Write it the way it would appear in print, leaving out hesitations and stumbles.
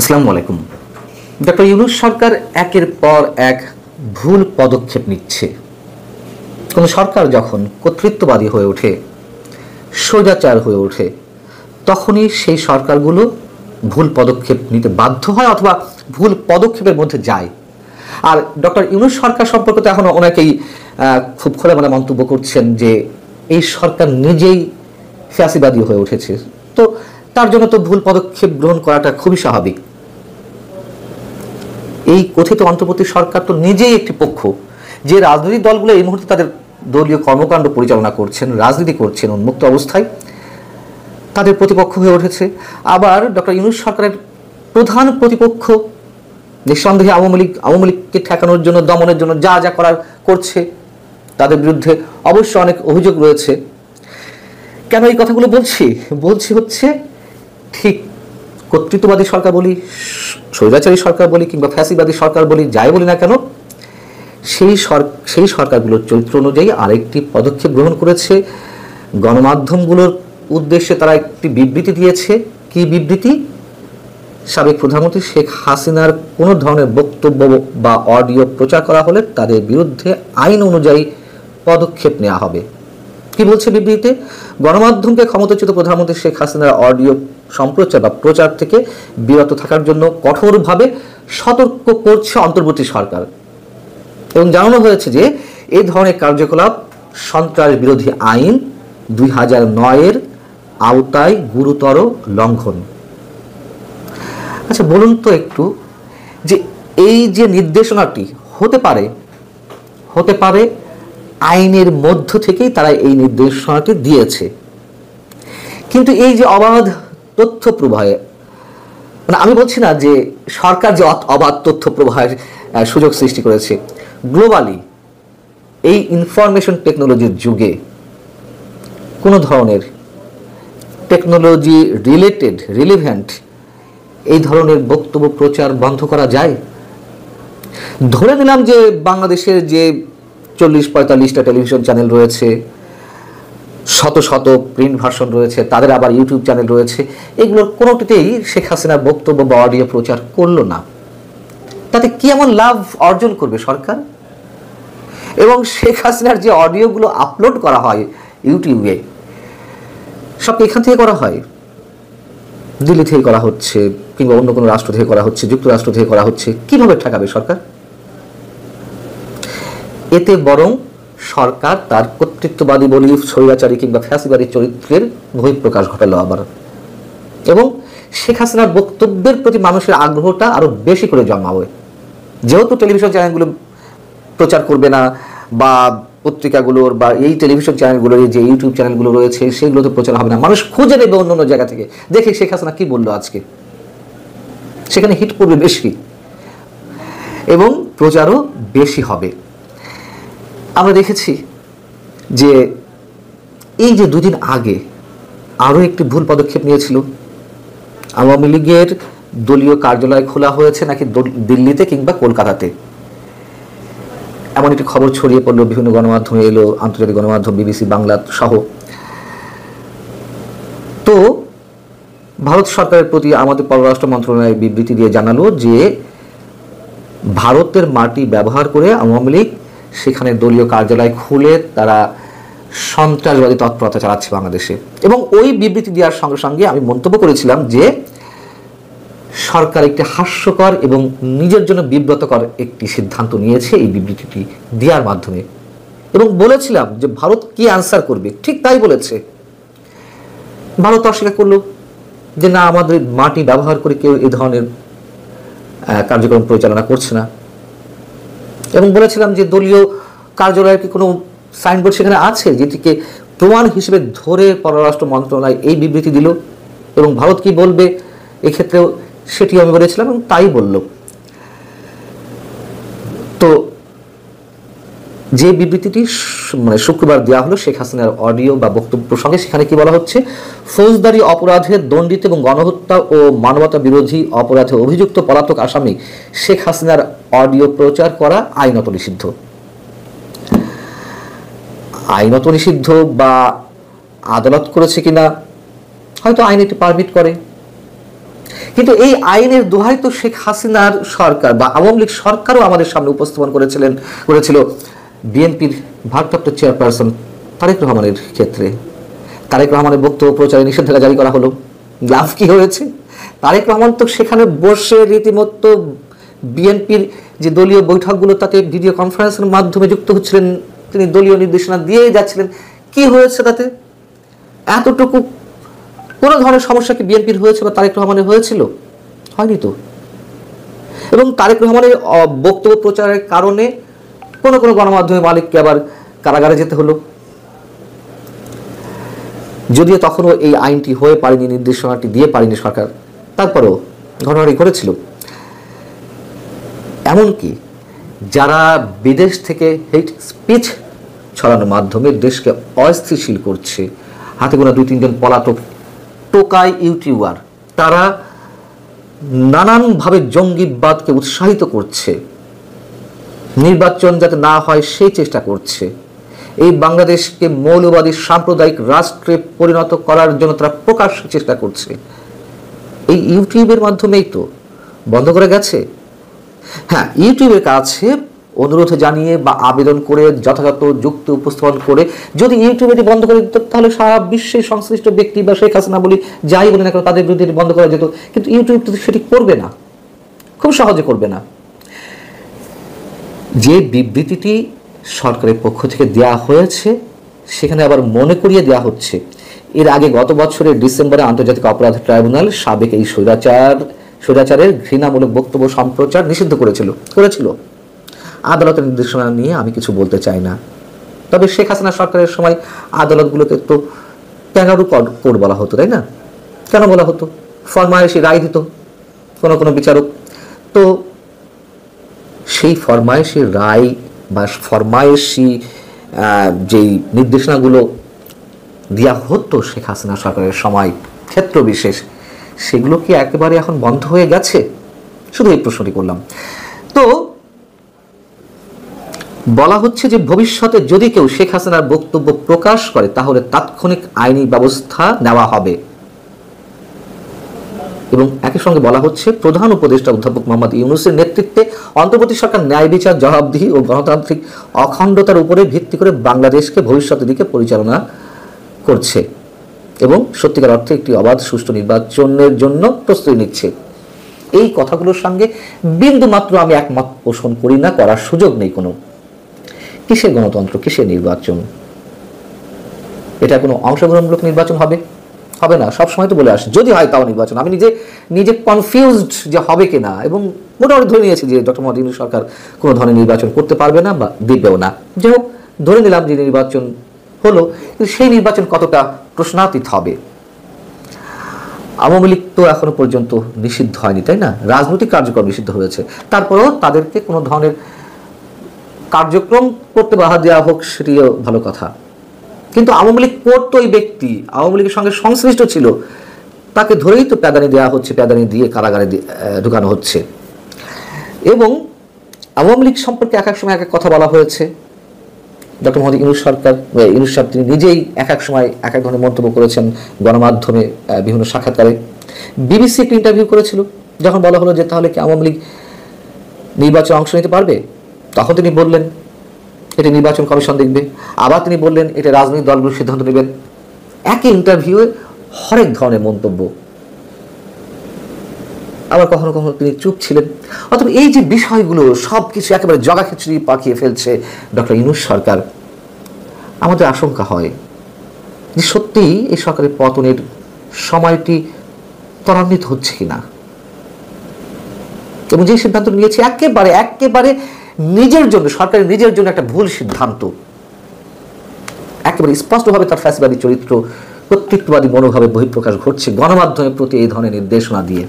আসসালামু আলাইকুম। ডক্টর ইউনূস সরকার একের পর এক ভুল পদক্ষেপ নিচ্ছে। কোনো সরকার যখন কর্তৃত্ববাদী হয়ে ওঠে, স্বৈরাচার হয়ে ওঠে, তখনই সেই সরকারগুলো ভুল পদক্ষেপ নিতে বাধ্য হয় অথবা ভুল পদক্ষেপের মধ্যে যায়। আর ডক্টর ইউনূস সরকার সম্পর্কে তো এখন অনেকেই খুব খোলামেলা মন্তব্য করছেন যে এই সরকার নিজেই ফ্যাসিবাদী হয়ে উঠেছে, তো তার জন্য তো ভুল পদক্ষেপ গ্রহণ করাটা খুবই স্বাভাবিক। এই কথিত অন্তর্বর্তী সরকার তো নিজেই একটি পক্ষ, যে রাজনৈতিক দলগুলো এই মুহূর্তে তাদের দলীয় কর্মকাণ্ড পরিচালনা করছেন, রাজনীতি করছেন উন্মুক্ত অবস্থায়, তাদের প্রতিপক্ষ হয়ে উঠেছে। আবার ডক্টর ইউনূস সরকারের প্রধান প্রতিপক্ষ নিঃসন্দেহে আওয়ামী লীগকে ঠেকানোর জন্য, দমনের জন্য যা যা করার করছে, তাদের বিরুদ্ধে অবশ্য অনেক অভিযোগ রয়েছে। কেন এই কথাগুলো বলছি হচ্ছে ঠিক কর্তৃত্ববাদী সরকার বলি, স্বৈরাচারী সরকার বলি কিংবা ফ্যাসিবাদী সরকার বলি, যাই বলি না কেন, সেই সরকারগুলোর চরিত্র অনুযায়ী আরেকটি পদক্ষেপ গ্রহণ করেছে। গণমাধ্যমগুলোর উদ্দেশ্যে তারা একটি বিবৃতি দিয়েছে। কি বিবৃতি? সাবেক প্রধানমন্ত্রী শেখ হাসিনার কোনো ধরনের বক্তব্য বা অডিও প্রচার করা হলে তাদের বিরুদ্ধে আইন অনুযায়ী পদক্ষেপ নেওয়া হবে। কি বলছে বিবৃতিতে? গণমাধ্যমকে ক্ষমতাচ্যুত প্রধানমন্ত্রী শেখ হাসিনার অডিও সম্প্রচার বা প্রচার থেকে বিরত থাকার জন্য কঠোরভাবে সতর্ক করছে অন্তর্বর্তী সরকার, এবং জানানো হয়েছে যে এই ধরনের কার্যকলাপ সন্ত্রাস বিরোধী আইন 2009-এর আওতায় গুরুতর লঙ্ঘন। আচ্ছা, বলুন তো একটু, যে এই যে নির্দেশনাটি হতে পারে আইনের মধ্য থেকেই তারা এই নির্দেশনাটি দিয়েছে, কিন্তু এই যে অবাধ তথ্য প্রবাহে, মানে আমি বলছি না যে সরকার যে অবাধ তথ্য প্রবাহের সুযোগ সৃষ্টি করেছে, গ্লোবালি এই ইনফরমেশন টেকনোলজির যুগে কোনো ধরনের টেকনোলজি রিলেভেন্ট এই ধরনের বক্তব্য প্রচার বন্ধ করা যায়? ধরে নিলাম যে বাংলাদেশের যে 40-45টা টেলিভিশন চ্যানেল রয়েছে, শত শত প্রিন্ট ভার্সন রয়েছে, তাদের আবার ইউটিউব চ্যানেল রয়েছে, এগুলোর কোনোটিতেই শেখ হাসিনার বক্তব্য বা অডিও প্রচার করলো না। তাতে কি এমন লাভ অর্জন করবে সরকার? এবং শেখ হাসিনার যে অডিওগুলো আপলোড করা হয় ইউটিউবে, সব এখান থেকে করা হয়, দিল্লি থেকে করা হচ্ছে কিংবা অন্য কোনো রাষ্ট্র থেকে করা হচ্ছে, যুক্তরাষ্ট্র থেকে করা হচ্ছে। কিভাবে ঠেকাবে সরকার? এতে বরং সরকার তার কর্তৃত্ববাদী বলি, স্বৈরাচারী কিংবা ফ্যাসিবাদী চরিত্রের বহিঃপ্রকাশ ঘটালো আবার, এবং শেখ হাসিনার বক্তব্যের প্রতি মানুষের আগ্রহটা আরো বেশি করে জন্মাবে। যেহেতু টেলিভিশন চ্যানেলগুলো প্রচার করবে না, বা পত্রিকাগুলোর বা এই টেলিভিশন চ্যানেলগুলোর যে ইউটিউব চ্যানেলগুলো রয়েছে সেগুলোতে প্রচার হবে না, মানুষ খুঁজে নেবে অন্য অন্য জায়গা থেকে, দেখে শেখ হাসিনা কি বললো আজকে, সেখানে হিট করবে বেশি এবং প্রচারও বেশি হবে। আমরা দেখেছি যে এই যে দুদিন আগে আরও একটি ভুল পদক্ষেপ নিয়েছিল, আওয়ামী লীগের দলীয় কার্যালয় খোলা হয়েছে নাকি দিল্লিতে কিংবা কলকাতাতে, এমন একটি খবর ছড়িয়ে পড়লো, বিভিন্ন গণমাধ্যমে এলো, আন্তর্জাতিক গণমাধ্যম বিবিসি বাংলা সহ। তো ভারত সরকারের প্রতি আমাদের পররাষ্ট্র মন্ত্রণালয় বিবৃতি দিয়ে জানালো যে ভারতের মাটি ব্যবহার করে আওয়ামী লীগ সেখানে দলীয় কার্যালয় খুলে তারা সন্ত্রাসবাদী তৎপরতা চালাচ্ছে বাংলাদেশে। এবং ওই বিবৃতি দেওয়ার সঙ্গে সঙ্গে আমি মন্তব্য করেছিলাম যে সরকার একটি হাস্যকর এবং নিজের জন্য বিব্রতকর একটি সিদ্ধান্ত নিয়েছে এই বিবৃতিটি দেওয়ার মাধ্যমে, এবং বলেছিলাম যে ভারত কি আনসার করবে, ঠিক তাই বলেছে। ভারত অস্বীকার করলো যে না, আমাদের মাটি ব্যবহার করে কেউ এই ধরনের কার্যক্রম পরিচালনা করছে না, এবং বলেছিলাম যে দলীয় কার্যালয়ের কি কোনো সাইনবোর্ড সেখানে আছে যেটিকে প্রমাণ হিসেবে ধরে পররাষ্ট্র মন্ত্রণালয় এই বিবৃতি দিল, এবং ভারত কি বলবে এক্ষেত্রেও সেটি আমি বলেছিলাম, এবং তাই বলল। তো যে বিবৃতিটি মানে শুক্রবার দেওয়া হলো শেখ হাসিনার অডিও বা বক্তব্য প্রসঙ্গে, সেখানে কি বলা হচ্ছে? ফৌজদারি অপরাধে দণ্ডিত এবং গণহত্যা ও মানবতা বিরোধী অপরাধে অভিযুক্ত পলাতক আসামি শেখ হাসিনার অডিও প্রচার করা আইনত নিষিদ্ধ। আইনত নিষিদ্ধ বা আদালত করেছে কিনা হয়তো আইন এটি পারমিট করে, কিন্তু এই আইনের দোহাই তো শেখ হাসিনার সরকার বা আওয়ামী লীগ সরকারও আমাদের সামনে উপস্থাপন করেছিল বিএনপির ভারপ্রাপ্ত চেয়ারপারসন তারেক রহমানের ক্ষেত্রে। তারেক রহমানের বক্তব্য প্রচারে নিষেধাজ্ঞা জারি করা হলো, লাভ কি হয়েছে? তারেক রহমান তো সেখানে বসে রীতিমতো বিএনপির যে দলীয় বৈঠকগুলো তাতে ভিডিও কনফারেন্সের মাধ্যমে যুক্ত হচ্ছিলেন, তিনি দলীয় নির্দেশনা দিয়ে যাচ্ছিলেন। কি হয়েছে তাতে? এতটুকু কোনো ধরনের সমস্যা কি বিএনপির হয়েছে বা তারেক রহমানের হয়েছিল? হয়নি তো। এবং তারেক রহমানের বক্তব্য প্রচারের কারণে কোনো কোনো গণমাধ্যমের মালিককে আবার কারাগারে যেতে হলো, যদিও তখনও এই আইনটি হয়ে পারেনি, নির্দেশনাটি দিয়ে পারেনি সরকার, তারপরেও ঘটনাটি ঘটেছিল। এমনকি যারা বিদেশ থেকে হেট স্পিচ ছড়ানোর মাধ্যমে দেশকে অস্থিতিশীল করছে, হাতে গোনা 2-3 জন পলাতক টোকাই ইউটিউবার, তারা নানানভাবে জঙ্গিবাদকে উৎসাহিত করছে, নির্বাচন যাতে না হয় সেই চেষ্টা করছে, এই বাংলাদেশকে মৌলবাদী সাম্প্রদায়িক রাষ্ট্রে পরিণত করার জন্য তারা প্রকাশ্যে চেষ্টা করছে। এই ইউটিউবের মাধ্যমেই তো বন্ধ করে গেছে। হ্যাঁ, ইউটিউবের কাছে অনুরোধ জানিয়ে বা আবেদন করে যথাযথ যুক্তি উপস্থাপন করে যদি ইউটিউবে বন্ধ করে দিত, তাহলে সারা বিশ্বের সংশ্লিষ্ট ব্যক্তি বা শেখ হাসিনা বলি যাই বলি না কেন তাদের বিরুদ্ধে বন্ধ করা যেত। কিন্তু ইউটিউব তো সেটি করবে না, খুব সহজে করবে না। যে বিবৃতিটি সরকারের পক্ষ থেকে দেওয়া হয়েছে সেখানে আবার মনে করিয়ে দেওয়া হচ্ছে এর আগে গত বছরের ডিসেম্বরে আন্তর্জাতিক অপরাধ ট্রাইব্যুনাল সাবেক এই স্বৈরাচারের ঘৃণামূলক বক্তব্য সম্প্রচার নিষিদ্ধ করেছিল। আদালতের নির্দেশনা নিয়ে আমি কিছু বলতে চাই না, তবে শেখ হাসিনা সরকারের সময় আদালতগুলোকে তো ক্যাঙ্গারু কোর্ট বলা হতো, তাই না? কেন বলা হতো? ফরমায়েশি রায় দিত কোনো বিচারক, তো সেই ফরমায়েশি রায় বা ফরমায়েশি যেই নির্দেশনাগুলো দেওয়া হতো শেখ হাসিনা সরকারের সময় ক্ষেত্র বিশেষ, সেগুলো কি একেবারে এখন বন্ধ হয়ে গেছে? শুধু এই প্রশ্নটি করলাম। তো বলা হচ্ছে যে ভবিষ্যতে যদি কেউ শেখ হাসিনার বক্তব্য প্রকাশ করে তাহলে তাৎক্ষণিক আইনি ব্যবস্থা নেওয়া হবে। এবং একই সঙ্গে বলা হচ্ছে প্রধান উপদেষ্টা অধ্যাপক মোহাম্মদ ইউনূসের নেতৃত্বে অন্তর্বর্তী সরকার ন্যায় বিচার, জবাবদিহি ও গণতান্ত্রিক অখণ্ডতার উপরে ভিত্তি করে বাংলাদেশকে ভবিষ্যতের দিকে পরিচালনা করছে এবং সত্যিকার অর্থে একটি অবাধ সুষ্ঠু নির্বাচনের জন্য প্রস্তুতি নিচ্ছে। এই কথাগুলোর সঙ্গে বিন্দু মাত্র আমি একমত পোষণ করি না, করার সুযোগ নেই কোনো। কিসের গণতন্ত্র, কিসের নির্বাচন? এটা কোনো অংশগ্রহণমূলক নির্বাচন হবে না। সবসময় তো বলে আসে যদি হয় তাও নির্বাচন। আমি নিজে কনফিউজড যে হবে কিনা, এবং মোটামুটি ধরে নিয়েছি যে ডক্টর মোহাম্মদ ইউনূস সরকার কোনো ধরনের নির্বাচন করতে পারবে না বা দিবেও না। যাই হোক, ধরে নিলাম যে নির্বাচন হলো, কিন্তু সেই নির্বাচন কতটা প্রশ্নাতীত হবে? আওয়ামী লীগ তো এখনো পর্যন্ত নিষিদ্ধ হয়নি, তাই না? রাজনৈতিক কার্যক্রম নিষিদ্ধ হয়েছে, তারপরেও তাদেরকে কোনো ধরনের কার্যক্রম করতে বাধা দেওয়া হোক, সেটিও ভালো কথা। কিন্তু আওয়ামী লীগ করতো, ওই ব্যক্তি আওয়ামী লীগের সঙ্গে সংশ্লিষ্ট ছিল, তাকে ধরেই তো প্যাদানি দেওয়া হচ্ছে, প্যাদানি দিয়ে কারাগারে ঢুকানো হচ্ছে। এবং আওয়ামী লীগ সম্পর্কে এক এক সময় এক এক কথা বলা হয়েছে। ডক্টর মোহাম্মদ ইউনূস সাহেব তিনি নিজেই এক এক সময় এক এক ধরনের মন্তব্য করেছেন গণমাধ্যমে, বিভিন্ন সাক্ষাৎকারে। বিবিসি একটি ইন্টারভিউ করেছিল, যখন বলা হলো যে তাহলে কি আওয়ামী লীগ নির্বাচনে অংশ নিতে পারবে, তখন তিনি বললেন এটি নির্বাচন কমিশন দেখবে। আবার তিনি বললেন এটা রাজনৈতিক দলগুলো সিদ্ধান্ত নেবেন। একই ইন্টারভিউয়ে হরেক ধরনের মন্তব্য। আবার কখনো কখনো তিনি চুপ ছিলেন। অথবা এই যে বিষয়গুলো সব কিছু একেবারে জগা খিচুড়ি পাকিয়ে ফেলছে ডক্টর ইউনূস সরকার, আমাদের আশঙ্কা হয় যে সত্যিই এই সরকারের পতনের সময়টি ত্বরান্বিত হচ্ছে কিনা, এবং যে সিদ্ধান্ত নিয়েছে একেবারে নিজের জন্য, সরকারের নিজের জন্য একটা ভুল সিদ্ধান্ত। একেবারে স্পষ্টভাবে তার ফ্যাসিবাদী চরিত্র, কর্তৃত্ববাদী মনোভাবের বহিঃপ্রকাশ ঘটছে গণমাধ্যমের প্রতি এই ধরনের নির্দেশনা দিয়ে।